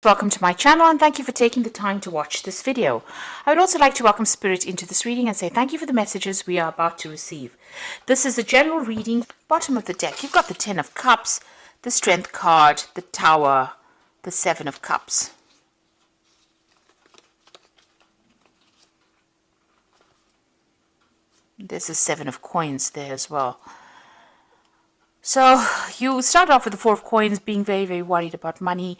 Welcome to my channel and thank you for taking the time to watch this video. I would also like to welcome Spirit into this reading and say thank you for the messages we are about to receive. This is a general reading. Bottom of the deck, you've got the 10 of Cups, the Strength card, the Tower, the 7 of Cups. There's a 7 of Coins there as well. So you start off with the 4 of Coins, being very, very worried about money.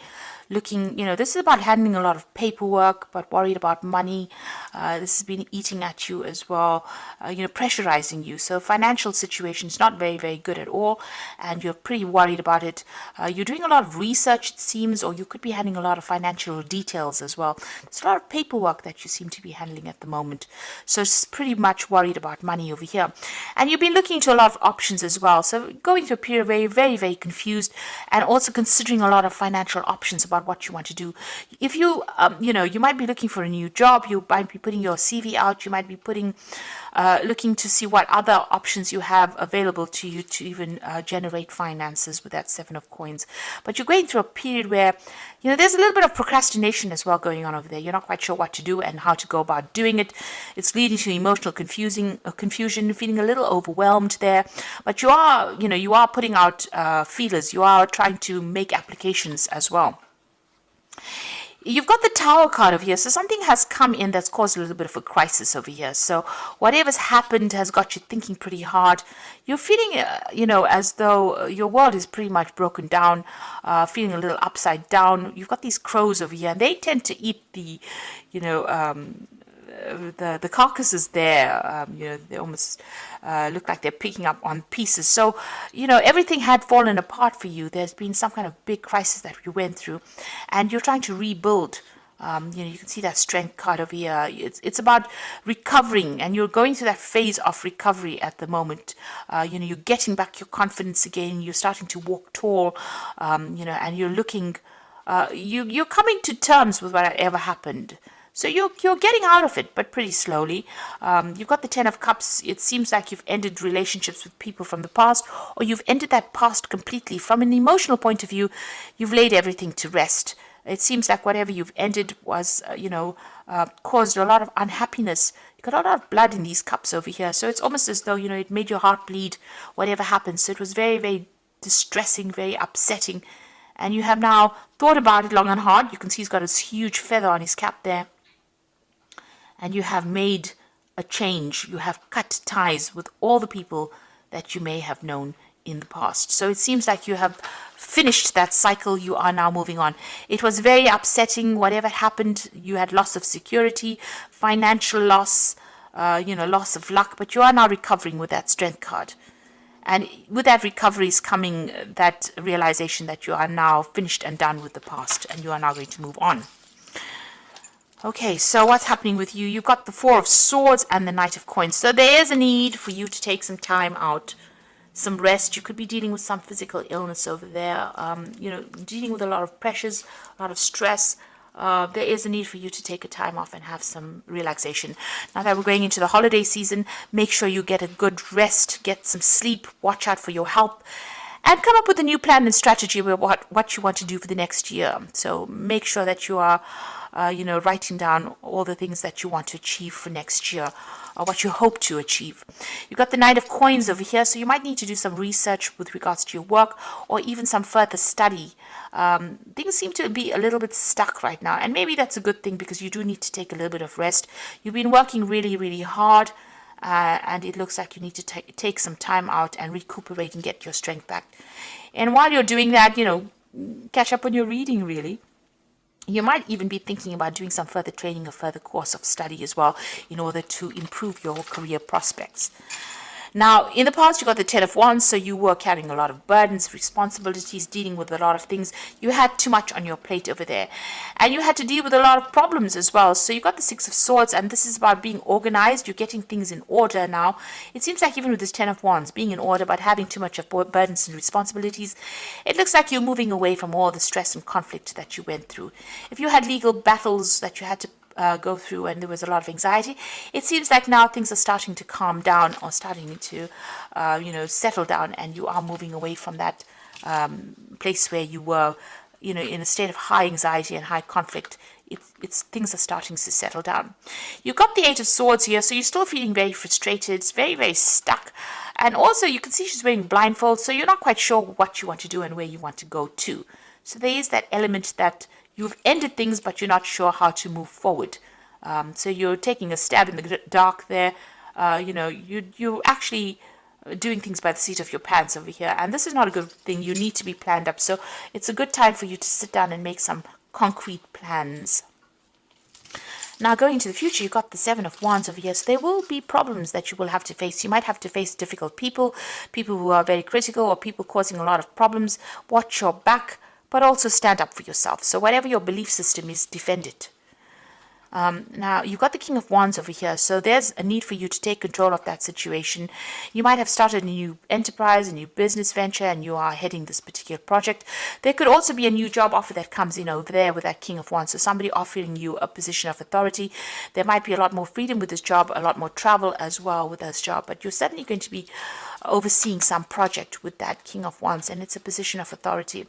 Looking, this is about handling a lot of paperwork, but worried about money. This has been eating at you as well, pressurizing you. So financial situation is not very, very good at all, and you're pretty worried about it. You're doing a lot of research, it seems, or you could be handling a lot of financial details as well. There's a lot of paperwork that you seem to be handling at the moment. So it's pretty much worried about money over here. And you've been looking into a lot of options as well. So going through a period very, very, very confused, and also considering a lot of financial options about what you want to do. If you, you might be looking for a new job, you might be putting your CV out, you might be looking to see what other options you have available to you to even generate finances with that 7 of Coins. But you're going through a period where, there's a little bit of procrastination as well going on over there. You're not quite sure what to do and how to go about doing it. It's leading to emotional confusion, feeling a little overwhelmed there. But you are putting out feelers. You are trying to make applications as well. You've got the Tower card over here, so something has come in that's caused a little bit of a crisis over here. So whatever's happened has got you thinking pretty hard. You're feeling, as though your world is pretty much broken down, feeling a little upside down. You've got these crows over here, and they tend to eat the, the carcasses there. They almost look like they're picking up on pieces. So, everything had fallen apart for you. There's been some kind of big crisis that you went through, and you're trying to rebuild. You can see that Strength card over here. It's about recovering, and you're going through that phase of recovery at the moment. You're getting back your confidence again. You're starting to walk tall, and you're looking. You're coming to terms with whatever happened. So you're getting out of it, but pretty slowly. You've got the 10 of Cups. It seems like you've ended relationships with people from the past, or you've ended that past completely. From an emotional point of view, you've laid everything to rest. It seems like whatever you've ended was, caused a lot of unhappiness. You've got a lot of blood in these cups over here. So it's almost as though, it made your heart bleed, whatever happened. So it was very, very distressing, very upsetting. And you have now thought about it long and hard. You can see he's got this huge feather on his cap there. And you have made a change. You have cut ties with all the people that you may have known in the past. So it seems like you have finished that cycle. You are now moving on. It was very upsetting. Whatever happened, you had loss of security, financial loss, loss of luck. But you are now recovering with that Strength card. And with that recovery is coming that realization that you are now finished and done with the past. And you are now going to move on. Okay, so what's happening with you? You've got the 4 of Swords and the Knight of Coins. So there is a need for you to take some time out, some rest. You could be dealing with some physical illness over there, dealing with a lot of pressures, a lot of stress. There is a need for you to take a time off and have some relaxation. Now that we're going into the holiday season, make sure you get a good rest, get some sleep, watch out for your health, and come up with a new plan and strategy about what you want to do for the next year. So make sure that you are writing down all the things that you want to achieve for next year, or what you hope to achieve. You've got the Knight of Coins over here, so you might need to do some research with regards to your work, or even some further study. Things seem to be a little bit stuck right now, and maybe that's a good thing because you do need to take a little bit of rest. You've been working really, really hard, and it looks like you need to take some time out and recuperate and get your strength back. And while you're doing that, catch up on your reading, really. You might even be thinking about doing some further training, a further course of study as well, in order to improve your career prospects. Now, in the past, you got the 10 of Wands, so you were carrying a lot of burdens, responsibilities, dealing with a lot of things. You had too much on your plate over there. And you had to deal with a lot of problems as well. So you got the 6 of Swords, and this is about being organized. You're getting things in order now. It seems like even with this 10 of Wands, being in order, but having too much of burdens and responsibilities, it looks like you're moving away from all the stress and conflict that you went through. If you had legal battles that you had to go through and there was a lot of anxiety, it seems like now things are starting to calm down, or starting to settle down, and you are moving away from that place where you were in a state of high anxiety and high conflict. It's things are starting to settle down. You've got the Eight of Swords here, so you're still feeling very frustrated. It's very, very stuck. And also you can see she's wearing blindfolds, so you're not quite sure what you want to do and where you want to go to. So there is that element that you've ended things, but you're not sure how to move forward. So you're taking a stab in the dark there. You're actually doing things by the seat of your pants over here. And this is not a good thing. You need to be planned up. So it's a good time for you to sit down and make some concrete plans. Now, going into the future, you've got the Seven of Wands over here. So there will be problems that you will have to face. You might have to face difficult people who are very critical, or people causing a lot of problems. Watch your back, but also stand up for yourself. So whatever your belief system is, defend it. Now, you've got the King of Wands over here, so there's a need for you to take control of that situation. You might have started a new enterprise, a new business venture, and you are heading this particular project. There could also be a new job offer that comes in over there with that King of Wands, so somebody offering you a position of authority. There might be a lot more freedom with this job, a lot more travel as well with this job, but you're certainly going to be overseeing some project with that King of Wands, and it's a position of authority.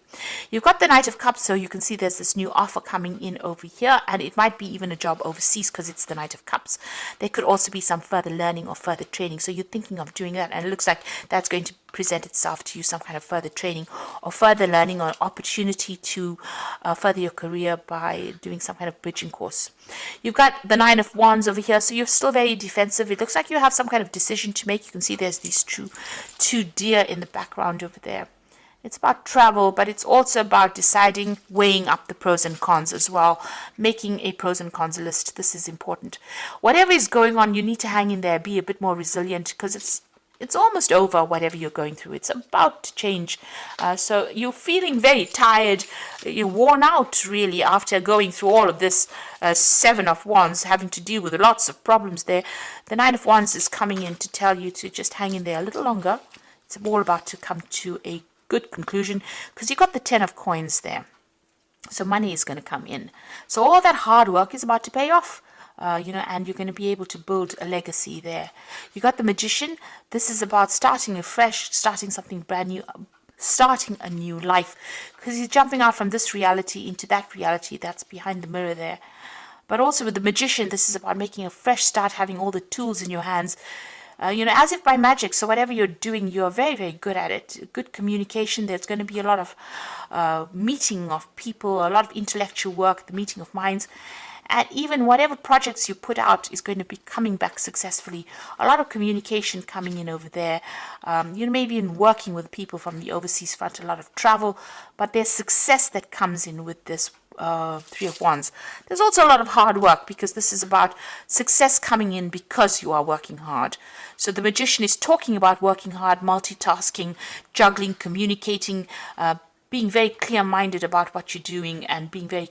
You've got the Knight of Cups, so you can see there's this new offer coming in over here, and it might be even a job overseas because it's the Knight of Cups. There could also be some further learning or further training, so you're thinking of doing that, and it looks like that's going to present itself to you, some kind of further training or further learning or opportunity to further your career by doing some kind of bridging course. You've got the Nine of Wands over here, so you're still very defensive. It looks like you have some kind of decision to make. You can see there's these two deer in the background over there. It's about travel, but it's also about deciding, weighing up the pros and cons as well, making a pros and cons list. This is important. Whatever is going on, you need to hang in there, be a bit more resilient, because it's almost over, whatever you're going through. It's about to change. So you're feeling very tired. You're worn out, really, after going through all of this Seven of Wands, having to deal with lots of problems there. The Nine of Wands is coming in to tell you to just hang in there a little longer. It's all about to come to a good conclusion, because you've got the Ten of Coins there. So money is going to come in. So all that hard work is about to pay off. And you're going to be able to build a legacy there. You got the Magician. This is about starting afresh, starting something brand new, starting a new life, because you're jumping out from this reality into that reality that's behind the mirror there. But also with the Magician, this is about making a fresh start, having all the tools in your hands, as if by magic. So whatever you're doing, you're very, very good at it. Good communication. There's going to be a lot of meeting of people, a lot of intellectual work, the meeting of minds. And even whatever projects you put out is going to be coming back successfully. A lot of communication coming in over there. Maybe in working with people from the overseas front, a lot of travel. But there's success that comes in with this Three of Wands. There's also a lot of hard work, because this is about success coming in because you are working hard. So the Magician is talking about working hard, multitasking, juggling, communicating, being very clear-minded about what you're doing, and being very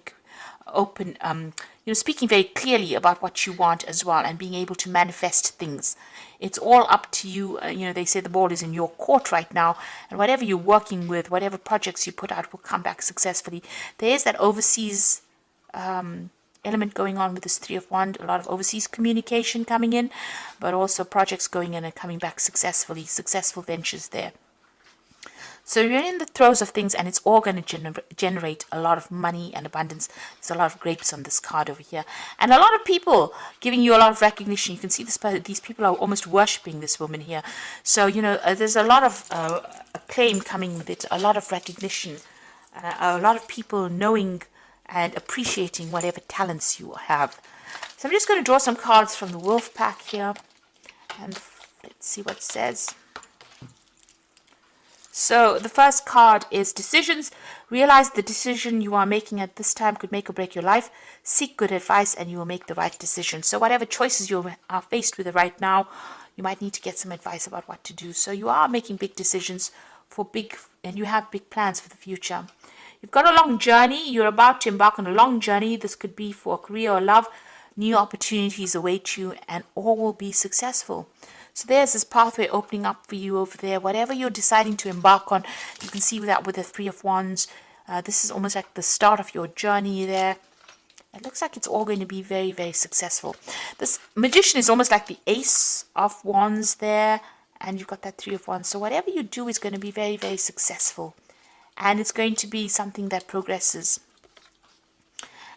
open, speaking very clearly about what you want as well, and being able to manifest things. It's all up to you. They say the ball is in your court right now, and whatever you're working with, whatever projects you put out will come back successfully. There is that overseas element going on with this Three of Wands, a lot of overseas communication coming in, but also projects going in and coming back successfully, successful ventures there. So you're in the throes of things, and it's all going to generate a lot of money and abundance. There's a lot of grapes on this card over here. And a lot of people giving you a lot of recognition. You can see these people are almost worshipping this woman here. So, there's a lot of acclaim coming with it, a lot of recognition, a lot of people knowing and appreciating whatever talents you have. So I'm just going to draw some cards from the Wolf Pack here. And let's see what it says. So the first card is decisions. Realize the decision you are making at this time could make or break your life. Seek good advice and you will make the right decision. So whatever choices you are faced with right now, you might need to get some advice about what to do. So you are making big decisions and you have big plans for the future. You've got a long journey. You're about to embark on a long journey. This could be for career or love. New opportunities await you, and all will be successful. So there's this pathway opening up for you over there. Whatever you're deciding to embark on, you can see that with the Three of Wands. This is almost like the start of your journey there. It looks like it's all going to be very, very successful. This Magician is almost like the Ace of Wands there. And you've got that Three of Wands. So whatever you do is going to be very, very successful. and it's going to be something that progresses.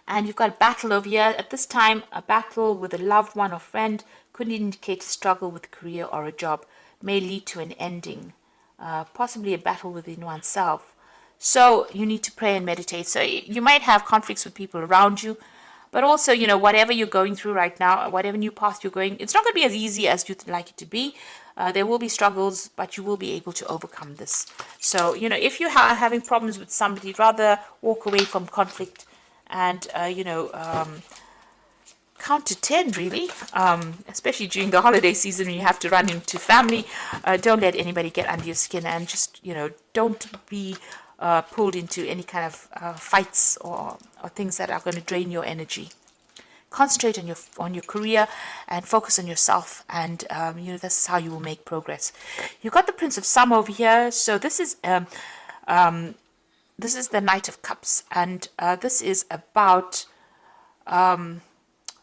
And you've got a battle over here. At this time, a battle with a loved one or friend could indicate a struggle with a career or a job, may lead to an ending, possibly a battle within oneself. So you need to pray and meditate. So you might have conflicts with people around you, but also, whatever you're going through right now, whatever new path you're going, it's not going to be as easy as you'd like it to be. There will be struggles, but you will be able to overcome this. So, if you're having problems with somebody, rather walk away from conflict and, count to 10, really, especially during the holiday season when you have to run into family. Don't let anybody get under your skin, and just, don't be pulled into any kind of fights or things that are going to drain your energy. Concentrate on your career and focus on yourself, and this is how you will make progress. You've got the Prince of Summer over here, so this is the Knight of Cups, and this is about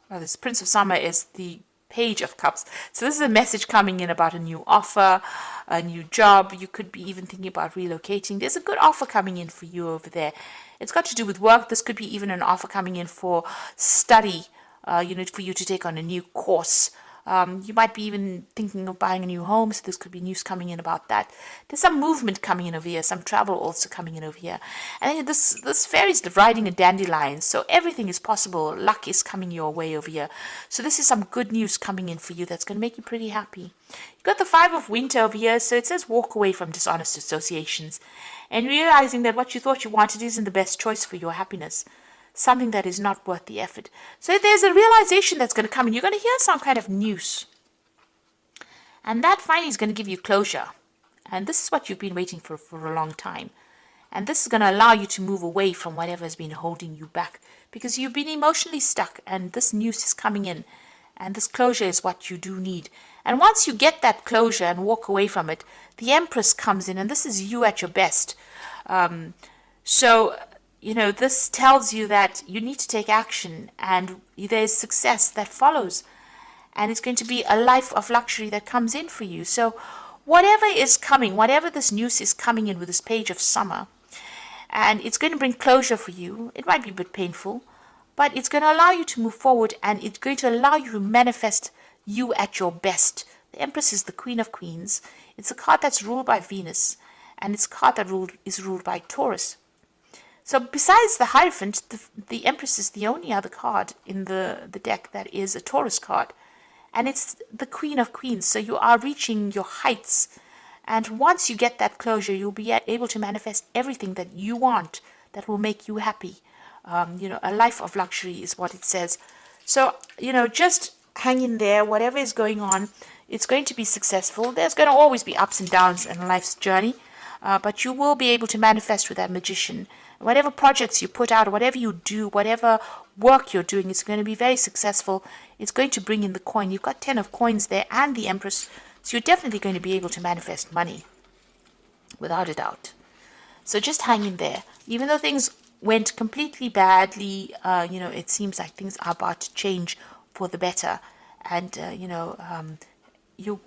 this Prince of Summer is the Page of Cups. So this is a message coming in about a new offer, a new job. You could be even thinking about relocating. There's a good offer coming in for you over there. It's got to do with work. This could be even an offer coming in for study, for you to take on a new course. You might be even thinking of buying a new home, so this could be news coming in about that. There's some movement coming in over here, some travel also coming in over here. And this fairy's riding a dandelion, so everything is possible. Luck is coming your way over here. So this is some good news coming in for you that's going to make you pretty happy. You've got the Five of Winter over here, so it says walk away from dishonest associations and realizing that what you thought you wanted isn't the best choice for your happiness. Something that is not worth the effort. So there's a realization that's going to come in. You're going to hear some kind of news. And that finally is going to give you closure. And this is what you've been waiting for a long time. And this is going to allow you to move away from whatever has been holding you back, because you've been emotionally stuck, and this news is coming in. And this closure is what you do need. And once you get that closure and walk away from it, the Empress comes in, and this is you at your best. This tells you that you need to take action, and there's success that follows. And it's going to be a life of luxury that comes in for you. So whatever is coming, whatever this news is coming in with this Page of Summer, and it's going to bring closure for you. It might be a bit painful, but it's going to allow you to move forward, and it's going to allow you to manifest you at your best. The Empress is the Queen of Queens. It's a card that's ruled by Venus, and it's a card that is ruled by Taurus. So besides the Hierophant, the Empress is the only other card in the deck that is a Taurus card. And it's the Queen of Queens. So you are reaching your heights. And once you get that closure, you'll be able to manifest everything that you want that will make you happy. A life of luxury is what it says. So, just hang in there. Whatever is going on, it's going to be successful. There's going to always be ups and downs in life's journey. But you will be able to manifest with that magician. Whatever projects you put out, whatever you do, whatever work you're doing, it's going to be very successful. It's going to bring in the coin. You've got 10 of coins there and the Empress. So you're definitely going to be able to manifest money, without a doubt. So just hang in there. Even though things went completely badly, it seems like things are about to change for the better. And,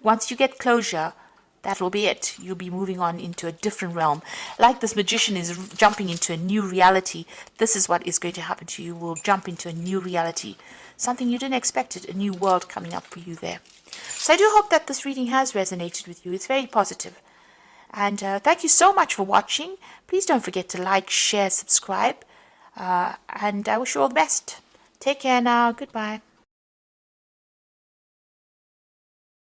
once you get closure, that will be it. You'll be moving on into a different realm. Like this magician is jumping into a new reality, this is what is going to happen to you. You will jump into a new reality. Something you didn't expect, a new world coming up for you there. So I do hope that this reading has resonated with you. It's very positive. And thank you so much for watching. Please don't forget to like, share, subscribe. And I wish you all the best. Take care now. Goodbye.